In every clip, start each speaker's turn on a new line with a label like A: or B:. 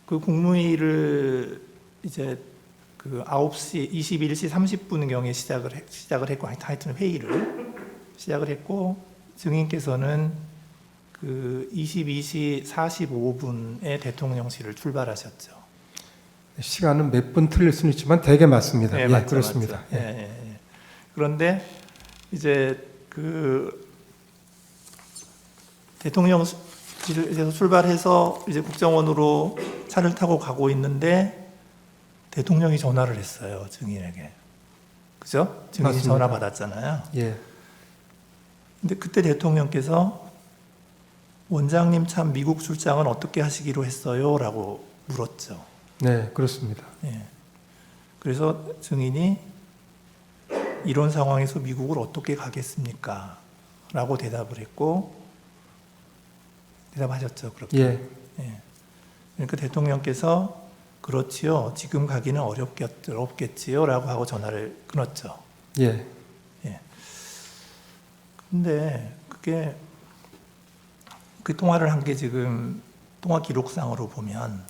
A: 그 국무회의를 이제 그 9시 21시 30분경에 시작을 했고, 하여튼 회의를 시작을 했고, 증인께서는 그 22시 45분에 대통령실을 출발하셨죠.
B: 시간은 몇 분 틀릴 수는 있지만 대개 맞습니다.
A: 네,
B: 예,
A: 맞죠,
B: 그렇습니다.
A: 맞죠. 예. 그런데 이제 그 대통령실에서 출발해서 이제 국정원으로 차를 타고 가고 있는데 대통령이 전화를 했어요, 증인에게. 그죠? 증인이
B: 맞습니다.
A: 전화 받았잖아요.
B: 예,
A: 근데 그때 대통령께서 원장님 참 미국 출장은 어떻게 하시기로 했어요? 라고 물었죠.
B: 네, 그렇습니다.
A: 예. 그래서 증인이 이런 상황에서 미국을 어떻게 가겠습니까? 라고 대답을 했고, 대답하셨죠, 그렇게.
B: 예,
A: 그러니까 대통령께서 그렇지요, 지금 가기는 어렵겠지요? 라고 하고 전화를 끊었죠.
B: 예,
A: 근데 그게 그 통화를 한 게 지금 통화 기록상으로 보면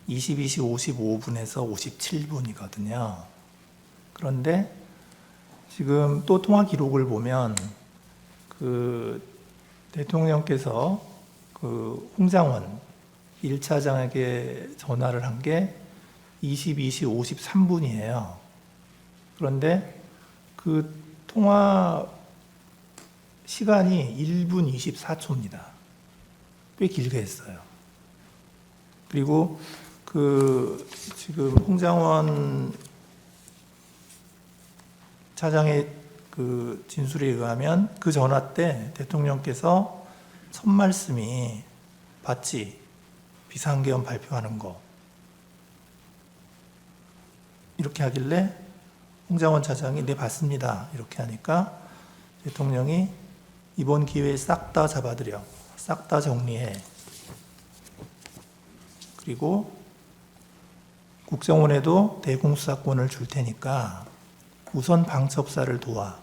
A: 22시 55분에서 57분이거든요. 그런데 지금 또 통화 기록을 보면 그 대통령께서 그 홍장원 1차장에게 전화를 한 게 22시 53분이에요. 그런데 그 통화 시간이 1분 24초입니다. 꽤 길게 했어요. 그리고 그 지금 홍장원 차장의 그 진술에 의하면 그 전화 때 대통령께서 첫 말씀이 봤지? 비상계엄 발표하는 거. 이렇게 하길래 홍장원 차장이 네 봤습니다. 이렇게 하니까 대통령이 이번 기회에 싹 다 잡아들여. 싹 다 정리해. 그리고 국정원에도 대공수사권을 줄 테니까 우선 방첩사를 도와.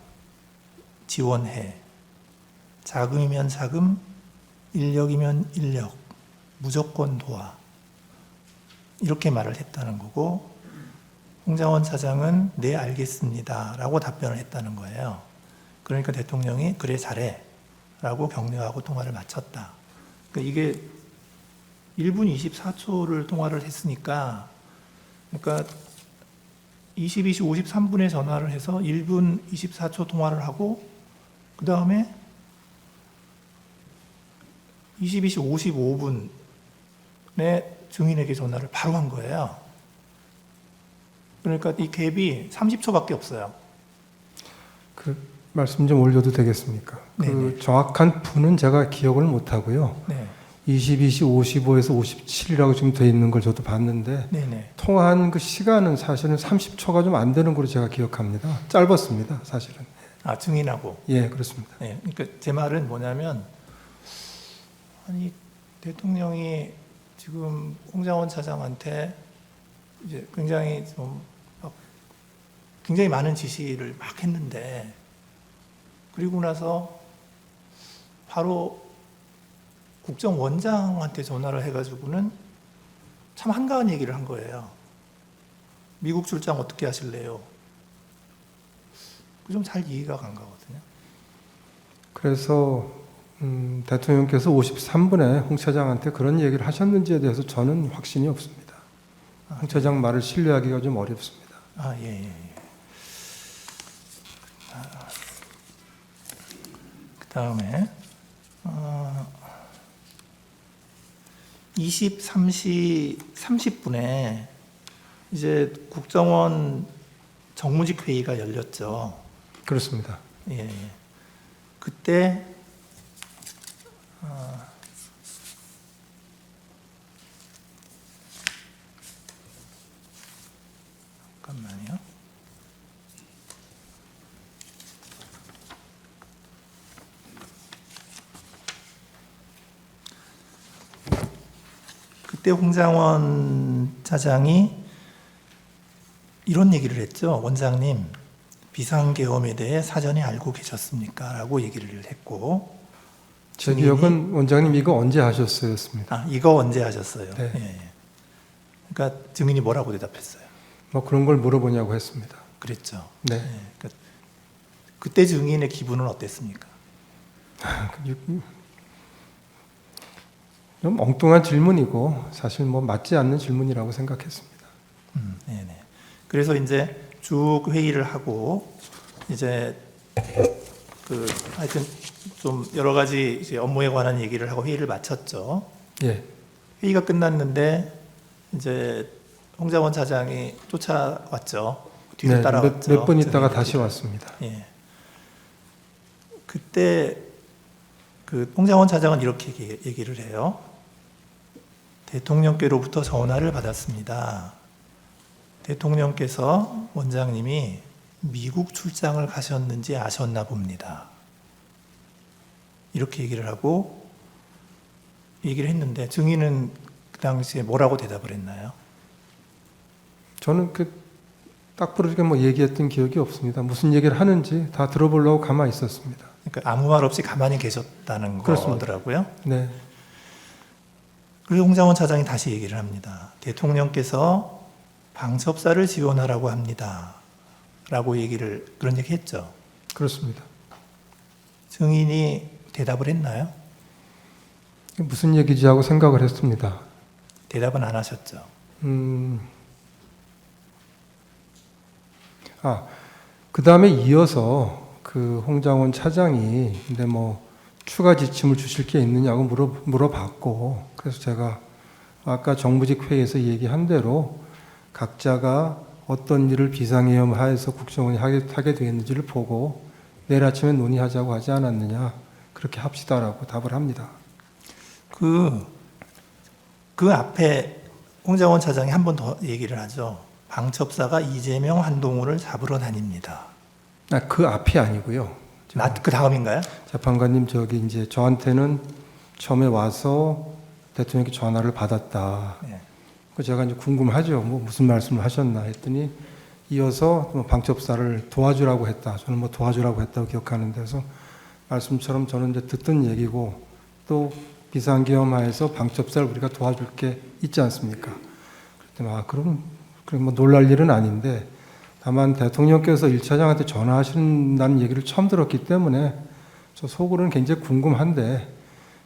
A: 지원해. 자금이면 자금, 인력이면 인력, 무조건 도와. 이렇게 말을 했다는 거고, 홍장원 차장은 네, 알겠습니다. 라고 답변을 했다는 거예요. 그러니까 대통령이 그래, 잘해. 라고 격려하고 통화를 마쳤다. 그러니까 이게 1분 24초를 통화를 했으니까, 그러니까 22시 53분에 전화를 해서 1분 24초 통화를 하고, 그 다음에 22시 55분에 증인에게 전화를 바로 한 거예요. 그러니까 이 갭이 30초밖에 없어요.
B: 그 말씀 좀 올려도 되겠습니까? 그
A: 네네.
B: 정확한 분은 제가 기억을 못 하고요.
A: 네.
B: 22시 55에서 57이라고 지금 돼 있는 걸 저도 봤는데
A: 네네.
B: 통화한 그 시간은 사실은 30초가 좀 안 되는 걸로 제가 기억합니다. 짧았습니다, 사실은.
A: 아, 증인하고.
B: 예, 그렇습니다.
A: 네. 그러니까 제 말은 뭐냐면, 아니, 대통령이 지금 홍장원 차장한테 이제 굉장히 굉장히 많은 지시를 막 했는데, 그리고 나서 바로 국정원장한테 전화를 해가지고는 참 한가한 얘기를 한 거예요. 미국 출장 어떻게 하실래요? 좀 잘 이해가 간 거거든요.
B: 그래서 대통령께서 53분에 홍 차장한테 그런 얘기를 하셨는지에 대해서 저는 확신이 없습니다. 홍 차장 말을 신뢰하기가 좀 어렵습니다.
A: 아, 예. 그 다음에 23시 30분에 이제 국정원 정무직 회의가 열렸죠.
B: 그렇습니다.
A: 예. 그때 잠깐만요. 그때 홍장원 차장이 이런 얘기를 했죠. 원장님, 비상계엄에 대해 사전에 알고 계셨습니까? 라고 얘기를 했고,
B: 제 기억은 원장님 이거 언제 하셨어요였습니다.
A: 이거 언제 하셨어요?
B: 네.
A: 예. 그러니까 증인이 뭐라고 대답했어요?
B: 뭐 그런 걸 물어보냐고 했습니다.
A: 그랬죠.
B: 네.
A: 그러니까 그때 증인의 기분은 어땠습니까?
B: 좀 엉뚱한 질문이고 사실 뭐 맞지 않는 질문이라고 생각했습니다.
A: 네네. 그래서 이제 쭉 회의를 하고 이제 하여튼 좀 여러 가지 이제 업무에 관한 얘기를 하고 회의를 마쳤죠.
B: 예,
A: 회의가 끝났는데 이제 홍장원 차장이 쫓아왔죠. 뒤를 따라왔죠.
B: 몇 분 있다가
A: 증인들이.
B: 다시 왔습니다.
A: 예. 그때 홍장원 차장은 이렇게 얘기를 해요. 대통령께로부터 전화를 받았습니다. 대통령께서 원장님이 미국 출장을 가셨는지 아셨나 봅니다. 이렇게 얘기를 하고 얘기를 했는데 증인은 그 당시에 뭐라고 대답을 했나요?
B: 저는 딱 부러지게 뭐 얘기했던 기억이 없습니다. 무슨 얘기를 하는지 다 들어보려고 가만히 있었습니다.
A: 그러니까 아무 말 없이 가만히 계셨다는
B: 그렇습니다.
A: 거더라고요.
B: 네,
A: 그리고 홍장원 차장이 다시 얘기를 합니다. 대통령께서 방첩사를 지원하라고 합니다. 라고 그런 얘기 했죠.
B: 그렇습니다.
A: 증인이 대답을 했나요?
B: 무슨 얘기지 하고 생각을 했습니다.
A: 대답은 안 하셨죠.
B: 그 다음에 이어서 홍장원 차장이 근데 뭐 추가 지침을 주실 게 있느냐고 물어봤고, 그래서 제가 아까 정부직 회의에서 얘기한 대로 각자가 어떤 일을 비상위험 하에서 국정원이 하게 되었는지를 보고 내일 아침에 논의하자고 하지 않았느냐, 그렇게 합시다라고 답을 합니다.
A: 그 앞에 홍장원 차장이 한 번 더 얘기를 하죠. 방첩사가 이재명, 한동훈을 잡으러 다닙니다.
B: 그 앞이 아니고요.
A: 그 다음인가요?
B: 재판관님, 이제 저한테는 처음에 와서 대통령께 전화를 받았다.
A: 네.
B: 제가 이제 궁금하죠. 뭐 무슨 말씀을 하셨나 했더니 이어서 방첩사를 도와주라고 했다. 저는 뭐 도와주라고 했다고 기억하는데, 그래서 말씀처럼 저는 이제 듣던 얘기고, 또 비상계엄하에서 방첩사를 우리가 도와줄 게 있지 않습니까? 그랬더니 그럼 뭐 놀랄 일은 아닌데, 다만 대통령께서 1차장한테 전화하신다는 얘기를 처음 들었기 때문에 저 속으로는 굉장히 궁금한데,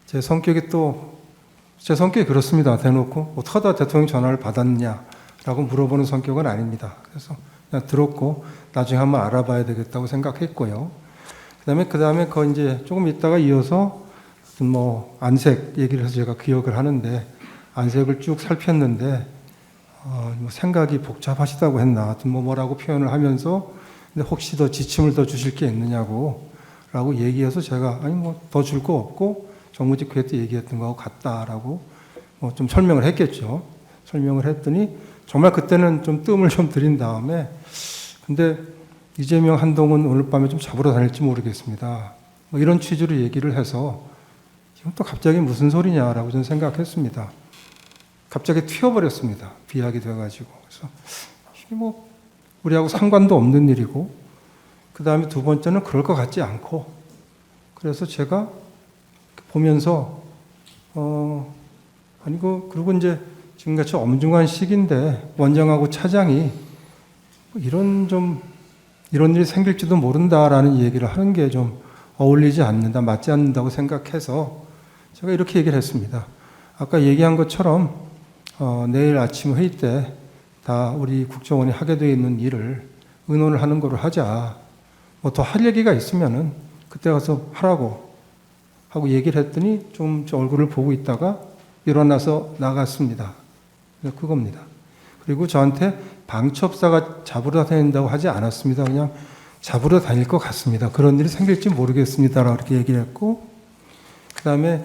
B: 제 성격이 그렇습니다. 대놓고 어떻게 하다 대통령 전화를 받았냐라고 물어보는 성격은 아닙니다. 그래서 그냥 들었고 나중에 한번 알아봐야 되겠다고 생각했고요. 그다음에 이제 조금 있다가 이어서 뭐 안색 얘기를 해서 제가 기억을 하는데, 안색을 쭉 살폈는데 뭐 생각이 복잡하시다고 했나, 하여튼 뭐라고 표현을 하면서 근데 혹시 더 지침을 더 주실 게 있느냐고 라고 얘기해서 제가 아니 뭐 더 줄 거 없고 정무직 회의 때 얘기했던 거하고 같다라고 뭐 좀 설명을 했겠죠. 설명을 했더니 정말 그때는 좀 뜸을 좀 들인 다음에, 근데 이재명, 한동훈 오늘 밤에 좀 잡으러 다닐지 모르겠습니다. 뭐 이런 취지로 얘기를 해서 지금 또 갑자기 무슨 소리냐라고 저는 생각했습니다. 갑자기 튀어버렸습니다. 비약이 돼가지고. 그래서 이게 뭐 우리하고 상관도 없는 일이고, 그 다음에 두 번째는 그럴 것 같지 않고, 그래서 제가 보면서 그리고 이제 지금같이 엄중한 시기인데 원장하고 차장이 이런 일이 생길지도 모른다라는 얘기를 하는 게 좀 어울리지 않는다, 맞지 않는다고 생각해서 제가 이렇게 얘기를 했습니다. 아까 얘기한 것처럼 내일 아침 회의 때 다 우리 국정원이 하게 되어 있는 일을 의논을 하는 거로 하자. 뭐 더 할 얘기가 있으면은 그때 가서 하라고 하고 얘기를 했더니 좀 얼굴을 보고 있다가 일어나서 나갔습니다. 그겁니다. 그리고 저한테 방첩사가 잡으러 다닌다고 하지 않았습니다. 그냥 잡으러 다닐 것 같습니다. 그런 일이 생길지 모르겠습니다라고 이렇게 얘기를 했고, 그 다음에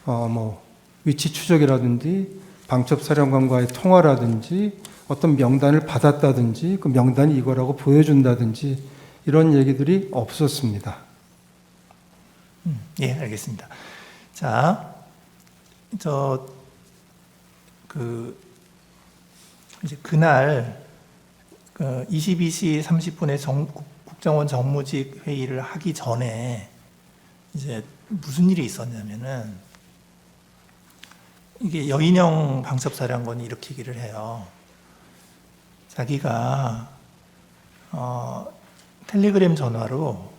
B: 뭐 위치 추적이라든지 방첩사령관과의 통화라든지 어떤 명단을 받았다든지 그 명단이 이거라고 보여준다든지 이런 얘기들이 없었습니다.
A: 예, 알겠습니다. 자, 이제 그날 22시 30분에 국정원 정무직 회의를 하기 전에 이제 무슨 일이 있었냐면은 이게 여인영 방첩사령관이 이렇게 얘기를 해요. 자기가 텔레그램 전화로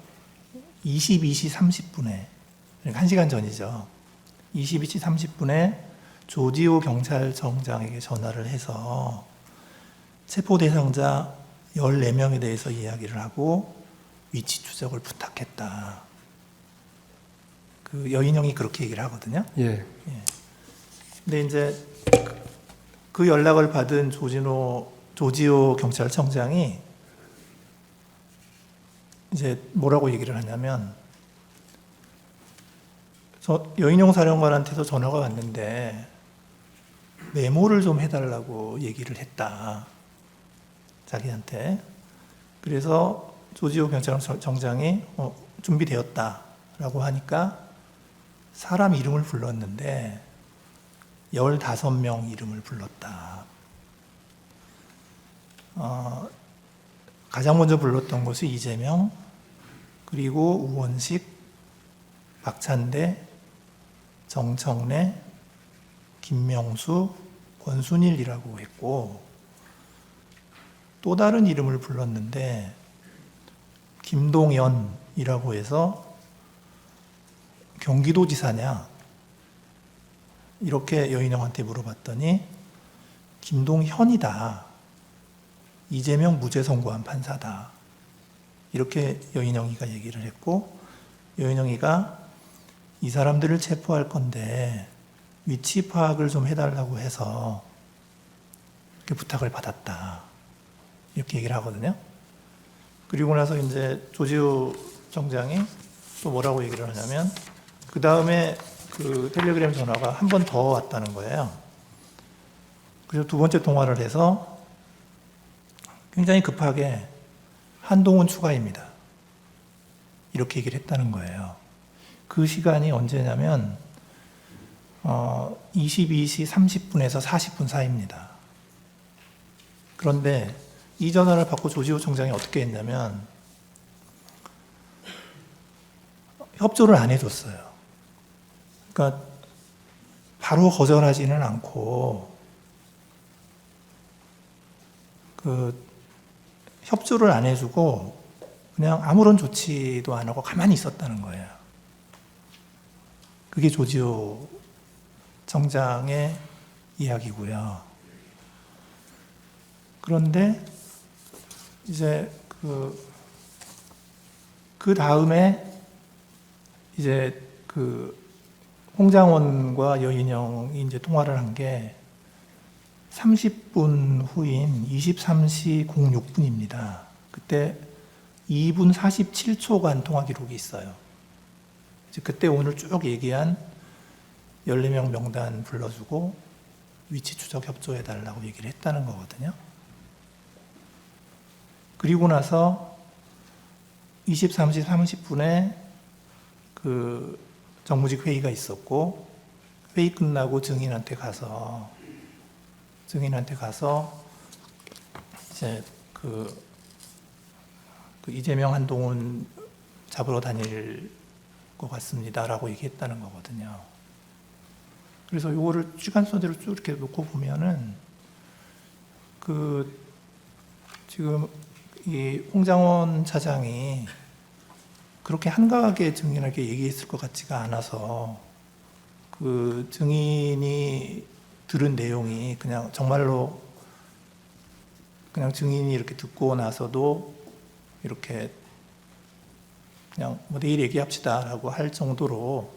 A: 22시 30분에, 그러니까 1시간 전이죠. 22시 30분에 조지호 경찰청장에게 전화를 해서 체포 대상자 14명에 대해서 이야기를 하고 위치 추적을 부탁했다. 그 여인영이 그렇게 얘기를 하거든요.
B: 예.
A: 근데 이제 그 연락을 받은 조지호 경찰청장이 이제 뭐라고 얘기를 하냐면, 여인용 사령관한테도 전화가 왔는데 메모를 좀 해달라고 얘기를 했다, 자기한테. 그래서 조지호 경찰청장이 준비되었다라고 하니까 사람 이름을 불렀는데 15명 이름을 불렀다. 가장 먼저 불렀던 것이 이재명, 그리고 우원식, 박찬대, 정청래, 김명수, 권순일이라고 했고, 또 다른 이름을 불렀는데 김동연이라고 해서 경기도지사냐 이렇게 여인영한테 물어봤더니 김동현이다, 이재명 무죄 선고한 판사다, 이렇게 여인영이가 얘기를 했고, 여인영이가 이 사람들을 체포할 건데 위치 파악을 좀 해달라고 해서 이렇게 부탁을 받았다, 이렇게 얘기를 하거든요. 그리고 나서 이제 조지호 청장이 또 뭐라고 얘기를 하냐면, 그 다음에 그 텔레그램 전화가 한 번 더 왔다는 거예요. 그래서 두 번째 통화를 해서 굉장히 급하게 한동훈 추가입니다, 이렇게 얘기를 했다는 거예요. 그 시간이 언제냐면 22시 30분에서 40분 사이입니다. 그런데 이 전화를 받고 조지호 청장이 어떻게 했냐면 협조를 안 해줬어요. 그러니까 바로 거절하지는 않고 협조를 안 해주고 그냥 아무런 조치도 안 하고 가만히 있었다는 거예요. 그게 조지호 청장의 이야기고요. 그런데 이제 그 다음에 이제 홍장원과 여인영이 이제 통화를 한 게 30분 후인 23시 06분입니다. 그때 2분 47초간 통화 기록이 있어요. 이제 그때 오늘 쭉 얘기한 14명 명단 불러주고 위치 추적 협조해달라고 얘기를 했다는 거거든요. 그리고 나서 23시 30분에 그 정무직 회의가 있었고, 회의 끝나고 증인한테 가서 이제 그 이재명 한동훈 잡으러 다닐 것 같습니다라고 얘기했다는 거거든요. 그래서 이거를 시간 순서대로 쭉 이렇게 놓고 보면은 지금 이 홍장원 차장이 그렇게 한가하게 증인에게 얘기했을 것 같지가 않아서 그 증인이 들은 내용이 그냥 정말로 그냥 증인이 이렇게 듣고 나서도 이렇게 그냥 뭐 내일 얘기합시다라고 할 정도로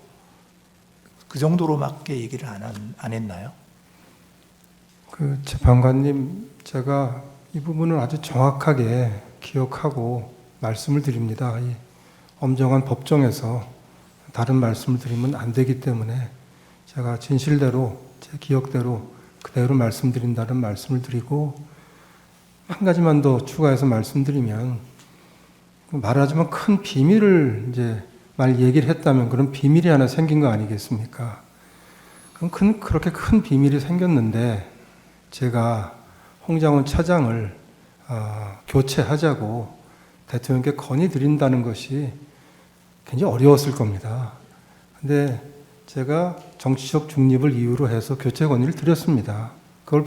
A: 그 정도로밖에 얘기를 안 했나요?
B: 그 재판관님, 제가 이 부분을 아주 정확하게 기억하고 말씀을 드립니다. 이 엄정한 법정에서 다른 말씀을 드리면 안 되기 때문에 제가 진실대로 제 기억대로 그대로 말씀드린다는 말씀을 드리고, 한 가지만 더 추가해서 말씀드리면, 말하자면 큰 비밀을 이제 얘기를 했다면 그런 비밀이 하나 생긴 거 아니겠습니까? 그럼 그렇게 큰 비밀이 생겼는데 제가 홍장원 차장을 교체하자고 대통령께 건의드린다는 것이 굉장히 어려웠을 겁니다. 근데 제가 정치적 중립을 이유로 해서 교체 건의를 드렸습니다. 그걸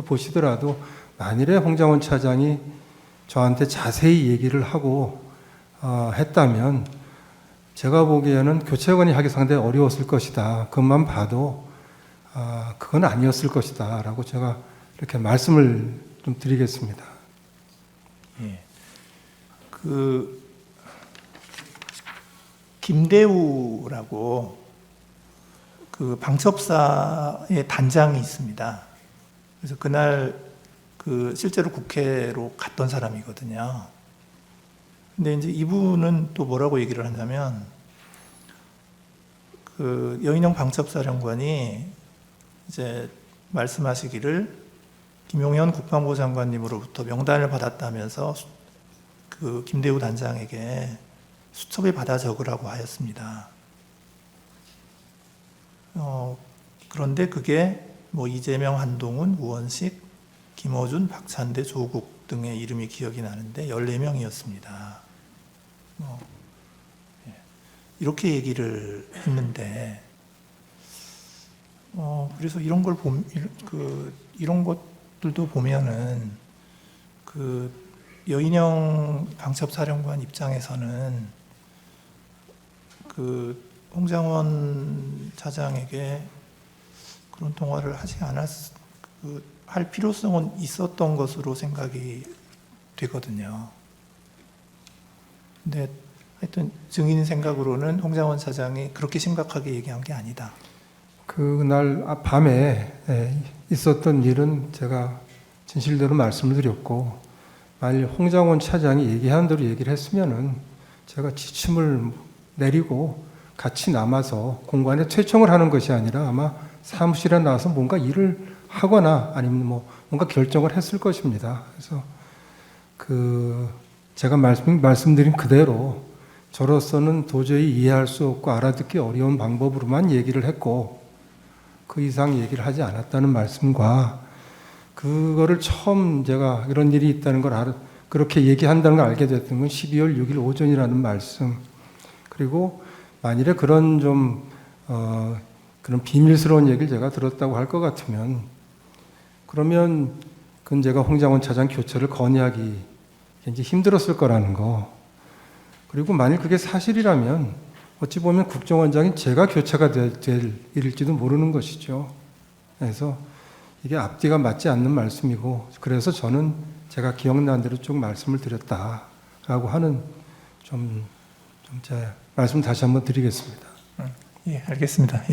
B: 보시더라도 만일에 홍장원 차장이 저한테 자세히 얘기를 하고 했다면 제가 보기에는 교체 건의하기 상당히 어려웠을 것이다. 그것만 봐도 그건 아니었을 것이다 라고 제가 이렇게 말씀을 좀 드리겠습니다.
A: 예. 김대우라고 방첩사의 단장이 있습니다. 그래서 그날 실제로 국회로 갔던 사람이거든요. 근데 이제 이분은 또 뭐라고 얘기를 하냐면 여인영 방첩사령관이 이제 말씀하시기를 김용현 국방부 장관님으로부터 명단을 받았다면서 김대우 단장에게 수첩에 받아 적으라고 하였습니다. 그런데 그게 뭐 이재명, 한동훈, 우원식, 김어준, 박찬대, 조국 등의 이름이 기억이 나는데 14명이었습니다. 이렇게 얘기를 했는데, 그래서 이런 걸 이런 것들도 보면은 여인영 방첩사령관 입장에서는 홍장원 차장에게 그런 통화를 할 필요성은 있었던 것으로 생각이 되거든요. 근데 하여튼 증인 생각으로는 홍장원 차장이 그렇게 심각하게 얘기한 게 아니다.
B: 그날 밤에 있었던 일은 제가 진실대로 말씀을 드렸고, 만일 홍장원 차장이 얘기한 대로 얘기를 했으면은 제가 지침을 내리고 같이 남아서 공간에 퇴청을 하는 것이 아니라 아마 사무실에 나와서 뭔가 일을 하거나 아니면 뭔가 결정을 했을 것입니다. 그래서 제가 말씀드린 그대로 저로서는 도저히 이해할 수 없고 알아듣기 어려운 방법으로만 얘기를 했고, 그 이상 얘기를 하지 않았다는 말씀과, 그거를 처음 제가 이런 일이 있다는 걸 그렇게 얘기한다는 걸 알게 됐던 건 12월 6일 오전이라는 말씀, 그리고 만일에 그런 그런 비밀스러운 얘기를 제가 들었다고 할 것 같으면, 그러면 그건 제가 홍장원 차장 교체를 건의하기 굉장히 힘들었을 거라는 거. 그리고 만일 그게 사실이라면 어찌 보면 국정원장인 제가 교체가 될 일일지도 모르는 것이죠. 그래서 이게 앞뒤가 맞지 않는 말씀이고, 그래서 저는 제가 기억나는 대로 쭉 말씀을 드렸다라고 하는 제 말씀 다시 한번 드리겠습니다.
A: 예, 알겠습니다.